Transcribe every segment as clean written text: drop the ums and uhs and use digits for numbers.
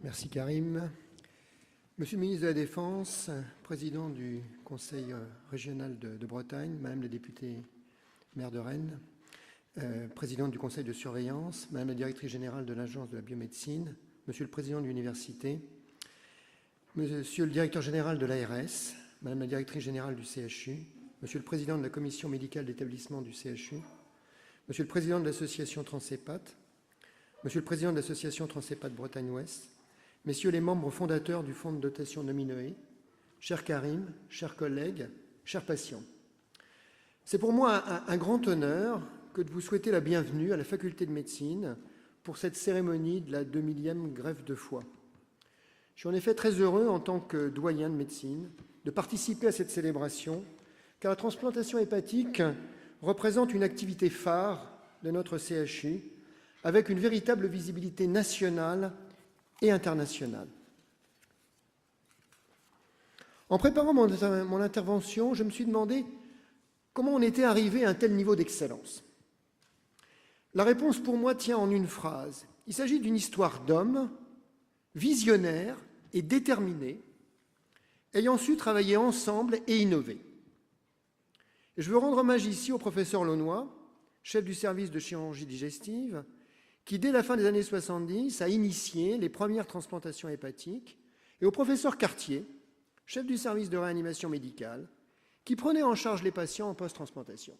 Merci Karim. Monsieur le ministre de la Défense, président du Conseil régional de Bretagne, Madame la députée maire de Rennes, présidente du Conseil de surveillance, Madame la directrice générale de l'Agence de la biomédecine, Monsieur le président de l'université, Monsieur le directeur général de l'ARS, Madame la directrice générale du CHU, Monsieur le président de la commission médicale d'établissement du CHU, Monsieur le président de l'association Transépat, Monsieur le président de l'association Transépat Bretagne-Ouest, Messieurs les membres fondateurs du Fonds de dotation Nominoé, cher Karim, chers collègues, chers patients. C'est pour moi un grand honneur que de vous souhaiter la bienvenue à la faculté de médecine pour cette cérémonie de la 2000e greffe de foie. Je suis en effet très heureux en tant que doyen de médecine de participer à cette célébration car la transplantation hépatique représente une activité phare de notre CHU avec une véritable visibilité nationale et internationale. En préparant mon intervention, je me suis demandé comment on était arrivé à un tel niveau d'excellence. La réponse pour moi tient en une phrase. Il s'agit d'une histoire d'hommes visionnaires et déterminés, ayant su travailler ensemble et innover. Et je veux rendre hommage ici au professeur Launois, chef du service de chirurgie digestive, qui, dès la fin des années 70, a initié les premières transplantations hépatiques, et au professeur Cartier, chef du service de réanimation médicale, qui prenait en charge les patients en post-transplantation.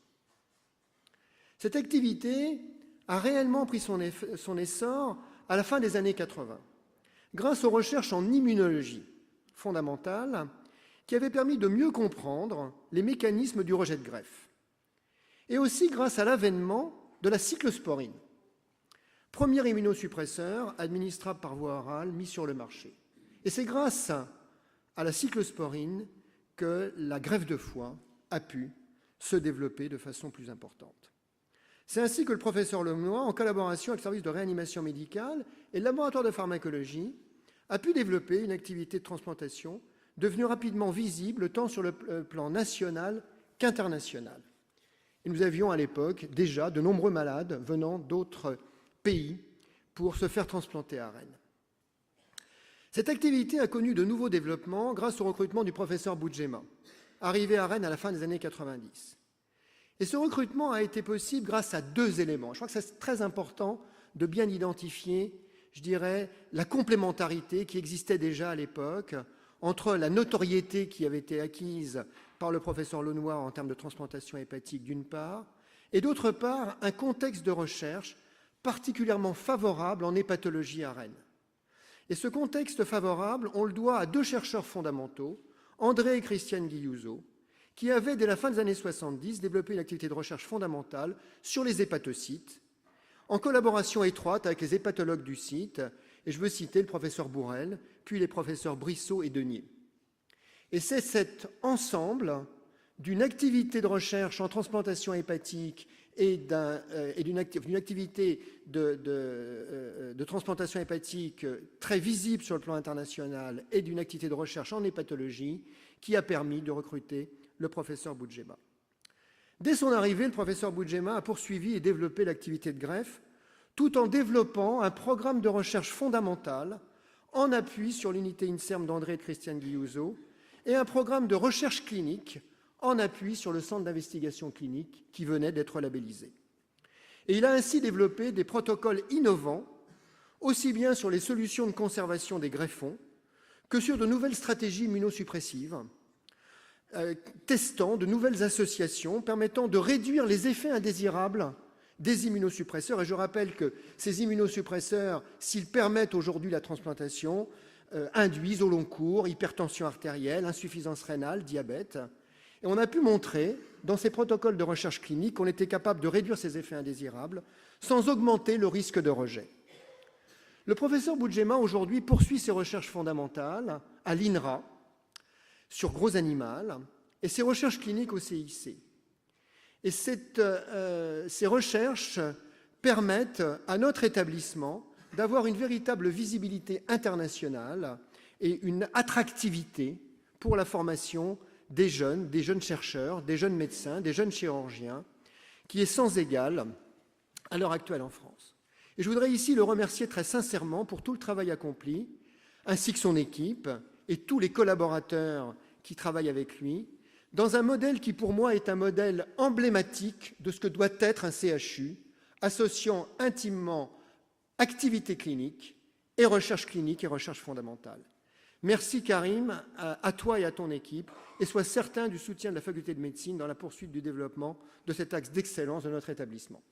Cette activité a réellement pris son essor à la fin des années 80, grâce aux recherches en immunologie fondamentale qui avaient permis de mieux comprendre les mécanismes du rejet de greffe, et aussi grâce à l'avènement de la cyclosporine, premier immunosuppresseur administrable par voie orale mis sur le marché. Et c'est grâce à la cyclosporine que la greffe de foie a pu se développer de façon plus importante. C'est ainsi que le professeur Launois, en collaboration avec le service de réanimation médicale et le laboratoire de pharmacologie, a pu développer une activité de transplantation devenue rapidement visible tant sur le plan national qu'international. Et nous avions à l'époque déjà de nombreux malades venant d'autres pays pour se faire transplanter à Rennes. Cette activité a connu de nouveaux développements grâce au recrutement du professeur Boudjema, arrivé à Rennes à la fin des années 90. Et ce recrutement a été possible grâce à deux éléments. Je crois que c'est très important de bien identifier, je dirais, la complémentarité qui existait déjà à l'époque entre la notoriété qui avait été acquise par le professeur Launois en termes de transplantation hépatique d'une part, et d'autre part un contexte de recherche particulièrement favorable en hépatologie à Rennes. Et ce contexte favorable, on le doit à deux chercheurs fondamentaux, André et Christiane Guillouzot, qui avaient, dès la fin des années 70, développé une activité de recherche fondamentale sur les hépatocytes, en collaboration étroite avec les hépatologues du site, et je veux citer le professeur Bourrel, puis les professeurs Brissot et Denier. Et c'est cet ensemble d'une activité de recherche en transplantation hépatique et d'une activité de transplantation hépatique très visible sur le plan international et d'une activité de recherche en hépatologie qui a permis de recruter le professeur Boudjema. Dès son arrivée, le professeur Boudjema a poursuivi et développé l'activité de greffe tout en développant un programme de recherche fondamentale en appui sur l'unité INSERM d'André et de Christiane Guillouzot et un programme de recherche clinique en appui sur le centre d'investigation clinique qui venait d'être labellisé. Et il a ainsi développé des protocoles innovants, aussi bien sur les solutions de conservation des greffons que sur de nouvelles stratégies immunosuppressives, testant de nouvelles associations permettant de réduire les effets indésirables des immunosuppresseurs. Et je rappelle que ces immunosuppresseurs, s'ils permettent aujourd'hui la transplantation, induisent au long cours hypertension artérielle, insuffisance rénale, diabète. Et on a pu montrer, dans ces protocoles de recherche clinique, qu'on était capable de réduire ces effets indésirables sans augmenter le risque de rejet. Le professeur Boudjema, aujourd'hui, poursuit ses recherches fondamentales à l'INRA sur gros animal et ses recherches cliniques au CIC. Et ces recherches permettent à notre établissement d'avoir une véritable visibilité internationale et une attractivité pour la formation des jeunes chercheurs, des jeunes médecins, des jeunes chirurgiens, qui est sans égal à l'heure actuelle en France. Et je voudrais ici le remercier très sincèrement pour tout le travail accompli, ainsi que son équipe et tous les collaborateurs qui travaillent avec lui, dans un modèle qui, pour moi, est un modèle emblématique de ce que doit être un CHU, associant intimement activité clinique et recherche fondamentale. Merci Karim, à toi et à ton équipe, et sois certain du soutien de la Faculté de médecine dans la poursuite du développement de cet axe d'excellence de notre établissement.